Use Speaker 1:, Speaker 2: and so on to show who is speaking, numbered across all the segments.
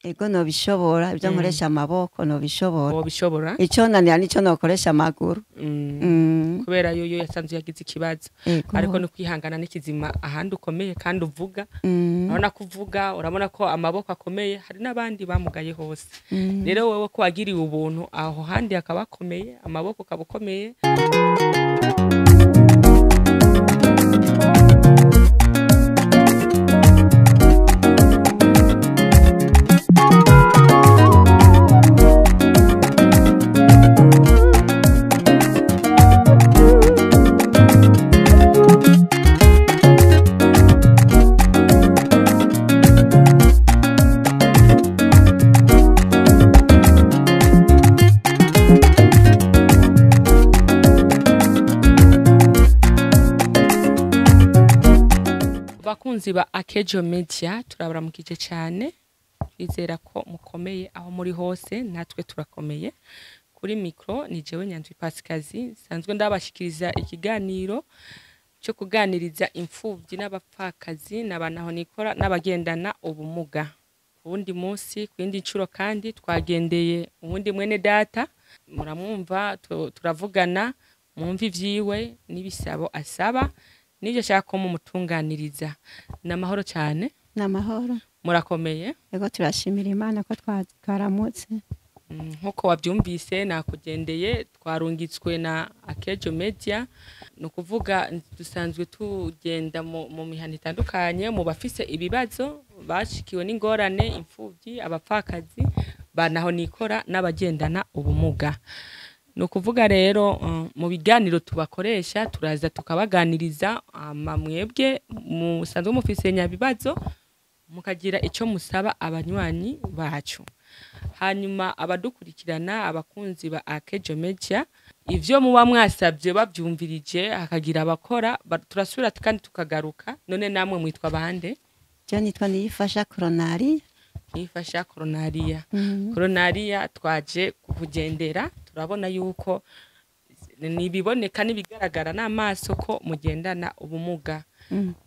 Speaker 1: ego nobishobora ibyo nkoresha amaboko nobishobora
Speaker 2: wobishobora
Speaker 1: ico nanira nico nokoresha amaguru
Speaker 2: kubera yo yasanzwe yagize ikibazo
Speaker 1: Ego.
Speaker 2: ariko no kwihangana n'ikizima ahandi ukomeye kandi uvuga urabona kuvuga urabona ko amaboko akomeye hari n'abandi bamugaye hose rero wewe ko wagiriwe ubuntu aho handi akaba akomeye amaboko akaba ukomeye bakunzi ba Akejo Media turabaramukije cyane twizera ko mukomeye aho muri hose natwe turakomeye kuri micro ni jewe Nyandwi Pasikazi sanzwe ndabashikiriza ikiganiro cyo kuganiriza imfuvyi n'abapfakazi nabanaho nikora n'abagendana ubumuga ubundi munsi kwindi ncuro kandi twagendeye ubundi mwene data muramwumva turavugana mwumva ivyiwe n'ibisabo asaba nivyo shaka mu mutunganiriza namahoro cyane
Speaker 1: namahoro
Speaker 2: murakomeye
Speaker 1: ego turashimira Imana ko twaramutse
Speaker 2: nkuko wabyumvise nakugendeye twarungitswe na Akejo Media no kuvuga dusanzwe tugenda mu mihana itandukanye mu bafise ibibazo bashikiwe n'ingorane imfuvyi abapfakazi banaho nikora n'abagendana ubumuga no kuvuga rero mu biganiro tubakoresha turaza tukabaganiriza mwebwe musanzwe mufise nyabibazo mukagira ico musaba abanywanyi bacu hanyuma abadukurikirana abakunzi ba Akejo Media ivyo muba mwasabye bavyumvirije hakagira abakora turasubira kandi tukagaruka none namwe mwitwa bande
Speaker 1: je nitwa Niyifasha Coronari
Speaker 2: Niyifasha Coronari twaje kugendera turabona yuko nibiboneka nibigaragara n'amaso ko mugendana ubumuga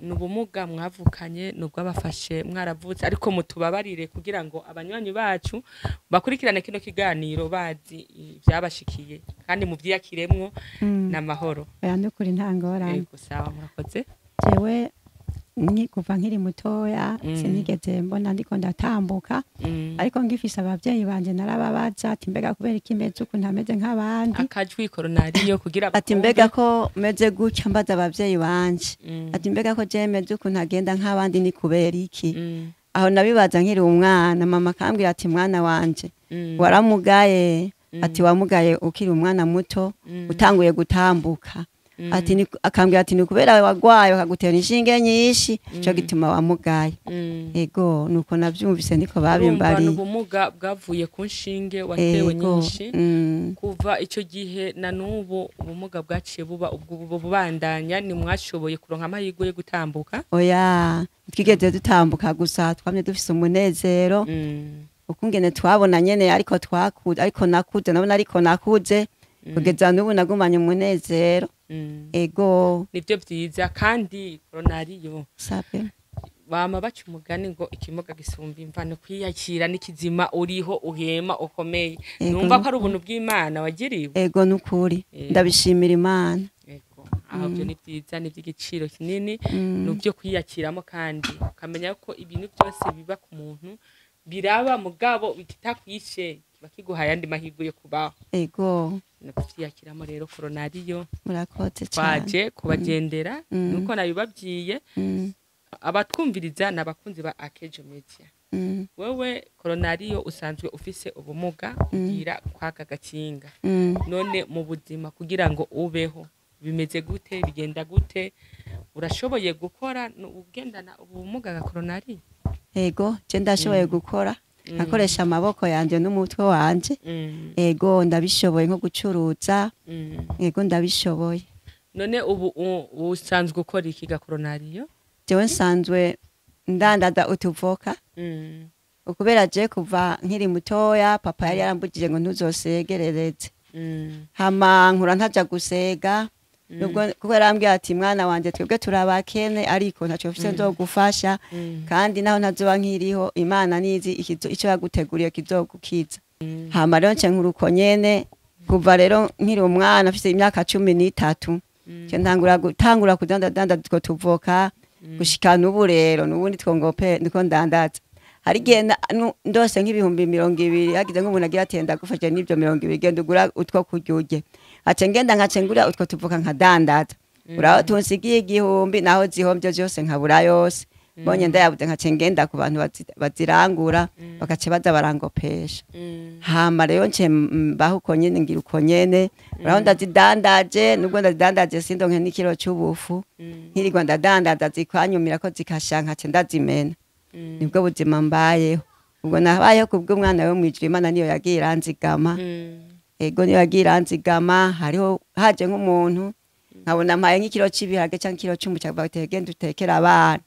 Speaker 2: n'ubumuga mwavukanye nubwo abafashe mwaravutse ariko mutubabarire kugira ngo abanywanyi bacu bakurikirane kino kiganiro bazi byabashikiye kandi muvyakiremwo n'amahoro
Speaker 1: yandukuri ntangorane
Speaker 2: yego sawa murakoze
Speaker 1: jewe ni kuva nkiri mutoya sinigeze mbona ndiko ndatambuka ariko ngifise abavyeyi banje narababaza ati mbega kubera ikimeze uko ntameze nk'abandi
Speaker 2: akajwi Coronari yo kugira
Speaker 1: ati mbega ko meze guca mbaza abavyeyi banje ati mbega ko je meze uko ntagenda nk'abandi ni kubera iki aho nabibaza nkiri umwana mama kambwira ati mwana wanje waramugaye ati wamugaye ukiri umwana muto utanguye gutambuka ati akambwira ati nikubera wagwaye bakagutera inshinge nyinshi cyo gituma wamugaye ego nuko navyumvise niko babimbari
Speaker 2: ubumuga bwavuye ku nshinge watewe nyinshi kuva ico gihe na nubu ubumuga bwaciye buba ubwo bubandanya ni mwashoboye kuronka amahirwe yo gutambuka
Speaker 1: oya twigeze dutambuka gusa twamye dufise umunezero ukungene twabona nyene ariko twakuze ariko nakuze nabona ariko nakuze kugeza nubu nagumanye umunezero ego
Speaker 2: nivyo vyiza kandi Coronari yo
Speaker 1: sabe
Speaker 2: bama baca umugani ngo ikimuga gisumba imva no kwiyakira n'ikizima uriho uhema ukomeye numva ko ari ubuntu bw'Imana wagiriwe
Speaker 1: ego nukuri ndabishimira Imana
Speaker 2: ego aho byo ni vyiza ni vy'igiciro kinini nuvyo kwiyakiramo kandi ukamenya ko ibintu byose biba ku muntu biraba mugabo bitakwishe bakiguhaye andi mahirwe yo kubaho
Speaker 1: ego
Speaker 2: nakuvyakiramo rero Coronari yo
Speaker 1: murakoze cyane
Speaker 2: twaje kubagendera nuko nabibabwiye abatwumviriza nabakunzi ba Akejo Media wewe Coronari yo usanzwe ufise ubumuga ugira kwaka gakinga none mu buzima kugira ngo ubeho bimeze gute bigenda gute urashoboye gukora ugendana ubumuga ga Coronari
Speaker 1: ego je ndashoboye gukora nakoresha amaboko yanje n'umutwe wanje ego ndabishoboye nko gucuruza ego ndabishoboye
Speaker 2: none ubu usanzwe ukora iki ga Coronari yo
Speaker 1: jewe nsanzwe ndandaza utuvoka ukubera je kuva nkiri mutoya papa yari yarambugije ngo ntuzosegerereze hama nkura ntaja gusega nubwo kuko yarambwiye ati mwana wanje twebwe turabakene ariko ntaco mfise nzogufasha kandi naho ntazoba nkiriho Imana nizi ico yaguteguriye kizogukiza hama rero nce nkuruko nyene kuva rero nkiri umwana afise imyaka 13 nce ntangura kudandaza two tuvoka gushika n'ubu rero n'ubundi twongope ndiko ndandaza hari gihe ndose nk'ibihumbi 200 hagize nk'umuntu agira atenda gufasha n'ivyo 200 genda ugura utwo kuryuje ace ngenda nkacengura utwo tuvuka nkadandaza uraho tunsigiye igihumbi naho zihombye byose nkabura yose bonye ndayabuze nkacengenda ku bantu bazirangura bakace baza barangopesha hama rero nce mbaho uko nyene ngira uko nyene uraho ndazidandaje nubwo ndazidandaje sindonke n'ikiro cy'ubufu nkirirwa ndadandaza zikwanyumira ko zikashanka nce ndazimena nibwo buzima mbayeho ubwo nabayeho kubw'umwana we mwijuru Imana niyo yagiye iranzigama ego niyo yagiye iranzigama hariho haje nk'umuntu nkabona mpaye nk'ikiro cy'ibiharage cyangwa ikiro cy'umuceri bategenda utekera abana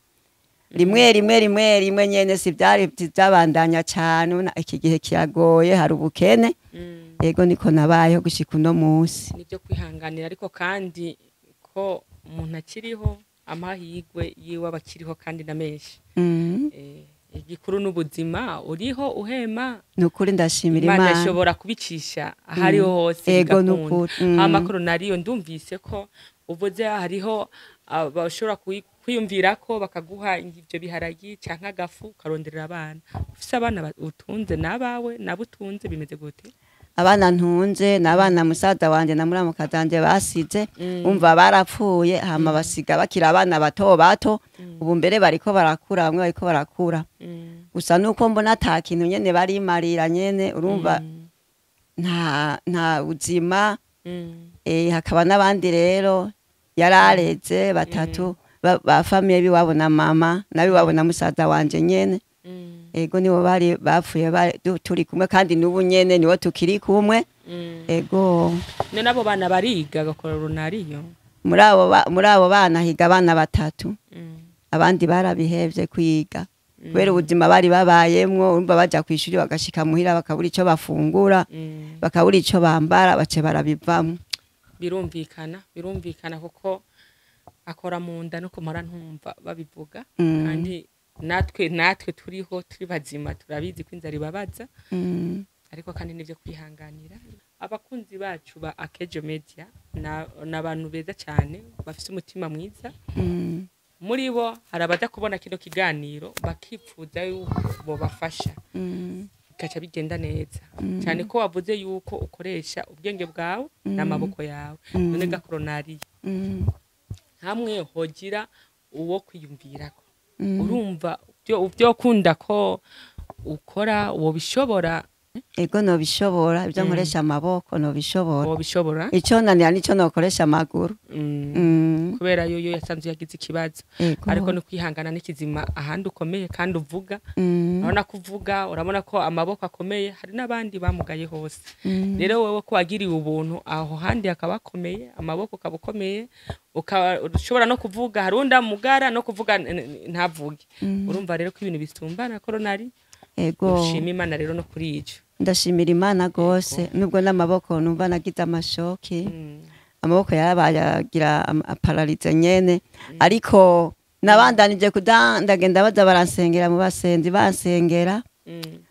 Speaker 1: rimwe nyene si byari byabandanya cyane iki gihe kiragoye hari ubukene ego niko nabayeho gushika uno munsi
Speaker 2: nibyo kwihanganira ariko kandi ko umuntu akiriho amahigwe yiwe abakiriho kandi na menshi igikuru n'ubuzima uriho uhema
Speaker 1: nukuri ndashimira Imana
Speaker 2: ashobora kubicisha ahariho hose
Speaker 1: ego nukuri
Speaker 2: amakuru nariyo ndumvise ko uvuze hariho bashobora kwiyumvira ko bakaguha ivyo biharagi canke agafu karonderera abana ufise abana utunze nabawe nabutunze bimeze gute
Speaker 1: abana ntunze nabana musaza wanje na muramukazanje basize umva barapfuye hama basiga bakira abana bato ubu mbere bariko barakura bamwe bariko barakura gusa nuko mbona ata kintu nyene barimarira nyene urumva nta uzima hakaba n'abandi rero yarareze batatu ba famille biwabo na mama nabiwabo na musaza wanje nyene ego nibo bari bapfuye turi kumwe kandi n'ubu nyene niwo tukiri kumwe ego
Speaker 2: nabo bana bariga gakora runariyo
Speaker 1: muri abo bana higa abana batatu abandi barabihevye kwiga kubera ubuzima bari babayemwo urumva baja kwishuri bagashika muhira bakabura ico bafungura bakabura ico bambara bace barabivamwo
Speaker 2: birumvikana kuko akora mu nda no kumara ntumva babivuga kandi natwe turiho turi bazima turabizi ko inzara ibabaza ariko kandi nivyo kwihanganira abakunzi bacu ba Akejo Media n'abantu beza cyane bafise umutima mwiza muri bo hari abaza kubona kino kiganiro bakipfuza yuko bo bafasha gacha bigenda neza cyane ko wavuze yuko ukoresha ubwenge bwawe n'amaboko yawe none gakoronari hamwe hogira uwo kwiyumvirako urumva byo kunda ko ukora uwo bishobora
Speaker 1: ego no bishobora ibyo nkoresha amaboko no
Speaker 2: bishobora
Speaker 1: ico nanira nico nokoresha amaguru
Speaker 2: kubera yo yasanzwe yagize ikibazo ariko no kwihangana n'ikizima ahandi ukomeye kandi uvuga urabona kuvuga urabona ko amaboko akomeye hari n'abandi bamugaye hose rero wewe ko wagiriye ubuntu aho handi akabakomeye amaboko kabukomeye ushobora no kuvuga harunda mugara no kuvuga ntavuge urumva rero ko ibintu bisumbana koronari ego ushima Imana rero no kuri ico
Speaker 1: ndashimira Imana gose nubwo n'amaboko numva nagize amashoki amaboko yarabayagira paralize nyene ariko nabandanije kudandagenda baza baransengera mu basenzi bansengera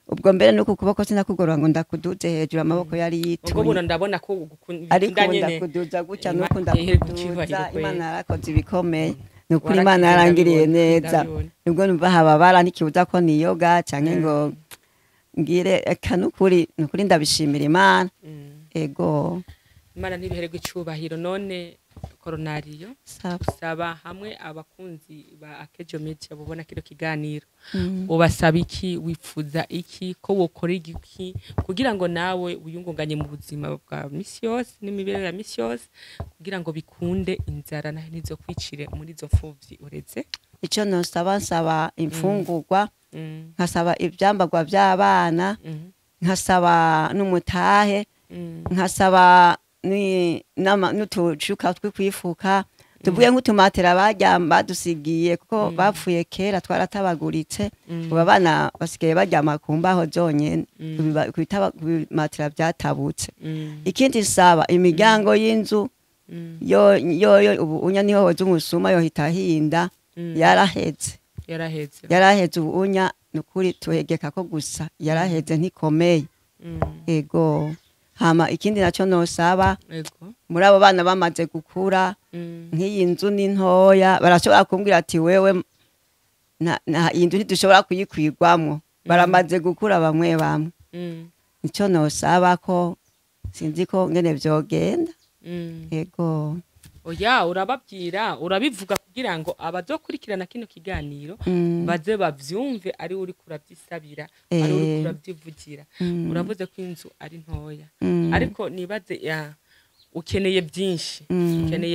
Speaker 1: ubwo mbere nuko kuboko sinakugorora ngo ndakuduze hejuru amaboko yari yitu
Speaker 2: ubwo buno ndabona ko
Speaker 1: ariko ndakuduza gutya nuko ndakuduza Imana yarakoze ibikomeye nukuri Imana yarangiriye neza nubwo numva hababara ntikibuza ko niyoga canke ngo ngire kanukuri nukuri ndabishimira Imana ego
Speaker 2: Imana ntibihererwe icubahiro none koronariyo saba hamwe abakunzi ba Akejo Media bubona kino kiganiro ubasaba iki wifuza iki ko wokora iki kugira ngo nawe uyungunganye mu buzima bwa misi yose n'imibereho ya misi yose kugira ngo bikunde inzara naho nizo kwicire muri zo mfuvyi uretse
Speaker 1: ico nsaba imfungurwa nkasaba ivyambagwa by'abana nkasaba n'umutahe nkasaba n'utucuka twikwifuka tuvuye nk'utumatera baryamba dusigiye kuko bapfuye kera twaratabaguritse ubu abana basigaye baryama ku mbaho zonyene kubimatera byatabutse ikindi saba imiryango y'inzu yo ubu unya niho woza umusuma yohita hinda yaraheze ubu unya nukuri tuhegeka ko gusa yaraheze ntikomeye ego hama ikindi naco nosaba muri abo bana bamaze gukura nk'iyi nzu ni ntoya barashobora kumbwira ati wewe iyi nzu ntidushobora kuyikwirwamwo baramaze gukura bamwe nico nosaba ko sinzi ko ngene vyogenda ego
Speaker 2: oya urababwira urabivuga kugira ngo abazokurikirana kino kiganiro baze bavyumve ari uri kuravyisabira ari uri kuravyivugira uravuze ko inzu ari ntoya ariko nibaze ukeneye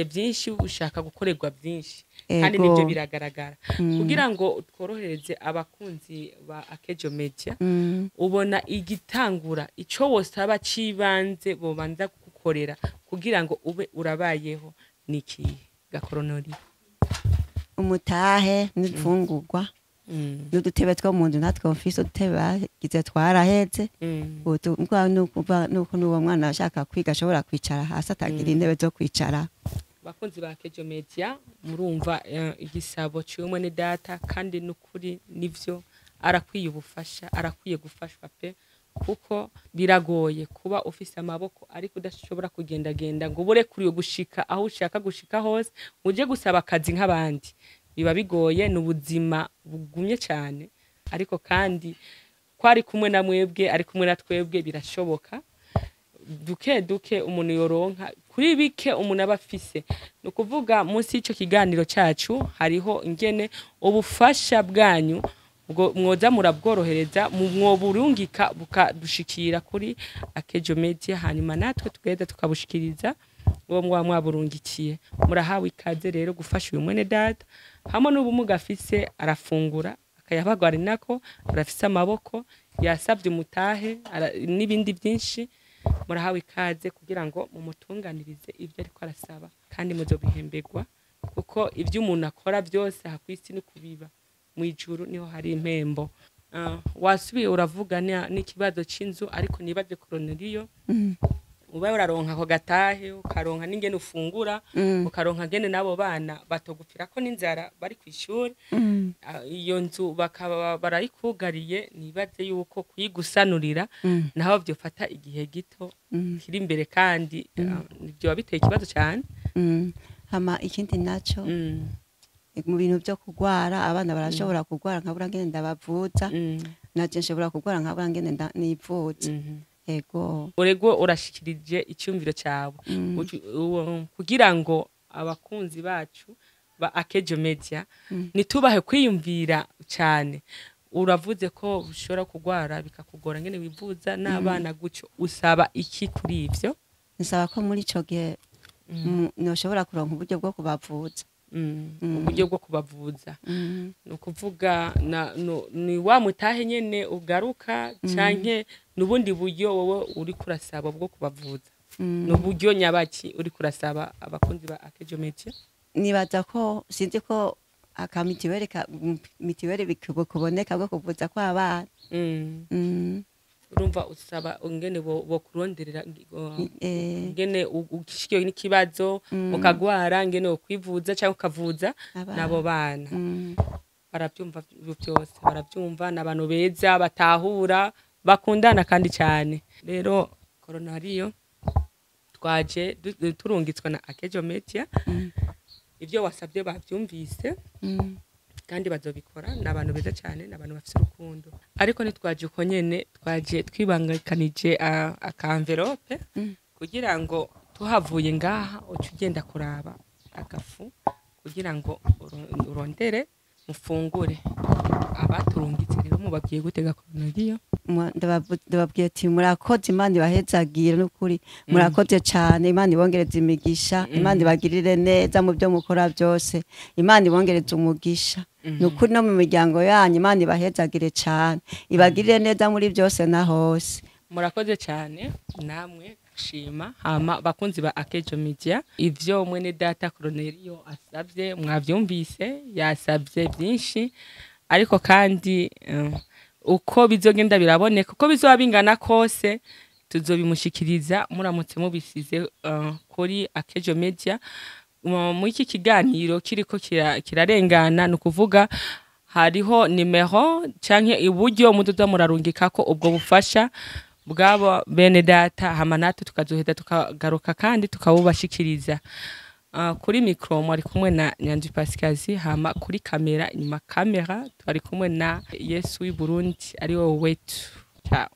Speaker 2: byinshi ushaka gukorerwa byinshi kandi nibyo biragaragara kugira ngo tworohereze abakunzi ba Akejo Media ubona igitangura ico wosaba cibanze bobanza gukorera kugira ngo ube urabayeho niki gakoronori
Speaker 1: umutahe n'ifungurwa n'udutebe two mu nzu natwe ofisi udutebe bagize twaraheze nuko n'uwo mwana ashaka kwiga ashobora kwicara hasi atagira intebe zo kwicara
Speaker 2: bakunzi ba Akejo Media murumva igisabo cyumwe ni data kandi nukuri nivyo arakwiye ubufasha arakwiye gufashwa pe kuko biragoye kuba ufise amaboko ariko udashobora kugendagenda ngo ubure kuri yo gushika aho ushaka gushika hose uje gusaba akazi nk'abandi biba bigoye n'ubuzima bugumye cyane ariko kandi kwari kumwe na mwebwe ari kumwe na twebwe birashoboka duke umuntu yoronka kuri bike umuntu abafise no kuvuga munsi y'ico kiganiro cyacu hariho ingene ubufasha bwanyu ubwo mwoza murabworohereza mwoburungika bukadushikira kuri Akejo Media hanyuma natwe tugenda tukabushikiriza uwo mwaburungikiye murahawe ikaze rero gufasha uyu mwene data hamwe n'ubumuga afise arafungura akayabagwari nako arafise amaboko yasabye umutahe n'ibindi byinshi murahawe ikaze kugira ngo mumutunganirize ibyo ariko arasaba kandi muzo bihembegwa kuko ibyo umuntu akora byose hakwisi no kubiba mwijuru niho hari impembo wasubiye uravuga n'ikibazo c'inzu ariko nibaje koroneriyo uba uraronka ko gatahe ukaronka n'ingene ufungura ukaronka ngene nabo bana batogupfira ko n'inzara bari kwishuri iyo nzu bakaba barayikugariye nibaze yuko kuyigusanurira naho byofata igihe gito kiri imbere kandi nibyo babiteye ikibazo cyane
Speaker 1: hama ikindi naco mu bintu byo kugwara abana barashobora kugwara nkabura ngene ndabavuza naje nshobora kugwara nkabura ngene nivuza ego
Speaker 2: urego urashikirije icyumviro cyawe kugira ngo abakunzi bacu ba Akejo Media nitubahe kwiyumvira cyane uravuze ko ushobora kugwara bikakugora ngene wivuza n'abana gucyo usaba iki kuri ivyo
Speaker 1: nsaba ko muri ico gihe noshobora kuronka uburyo bwo kubavuza
Speaker 2: uburyo bwo kubavuza no kuvuga ni wa mutahe nyene ugaruka canke nubundi buryo wowe uri kurasaba bwo kubavuza no buryo nyabaki uri kurasaba abakunzi ba Akejo Media
Speaker 1: nibaza ko sinzi ko mitiwere bikuboneka bwo kuvuza kwa abana
Speaker 2: urumva usaba ngene bo kuronderera ngene ugishikiye n'ikibazo ukagwara ngene ukwivuza cyangwa ukavuza nabo bana barabyumva byose barabyumva n'abantu beza batahura bakundana kandi cyane rero koronariyo twaje turungitswe na Akejo Media ibyo wasabye bavyumvise kandi bazobikora n'abantu beza cyane n'abantu bafite urukundo ariko nitwaje uko nyene twaje twibangakanije akanvelope kugira ngo tuhavuye ngaha ucugenda kuraba agafu kugira ngo urondere mufungure abaturungitse rero mubabwiye gutega koronariyo
Speaker 1: ndababwiye ati murakoze Imana ibahezagira n'ukuri murakoze cyane Imana ibongereza imigisha Imana ibagirire neza mu byo mukora byose Imana ibongereza umugisha n'ukuri no mu miryango yanyu Imana ibahezagire cyane ibagirire neza muri byose na hose
Speaker 2: murakoze cyane namwe shima hama bakunzi ba Akejo Media ivyo mwene data koroneriyo asabye mwavyumvise yasabye byinshi ariko kandi uko bizogenda biraboneka uko bizoba bingana kose tuzobimushikiriza muramutse mubisize kuri Akejo Media. Mu iki kiganiro kiriko kirarengana no kuvuga hariho nimero canke iburyo mudoza murarungika ko ubwo bufasha bwabo bene data hama natwe tukazoheza tukagaruka kandi tukabubashikiriza. Kuri micro mwari kumwe na Nyanzi Pasikazi, hama kuri kamera inyuma kamera twari kumwe na Yesu w'i Burundi ari wowe wetu. Ciao.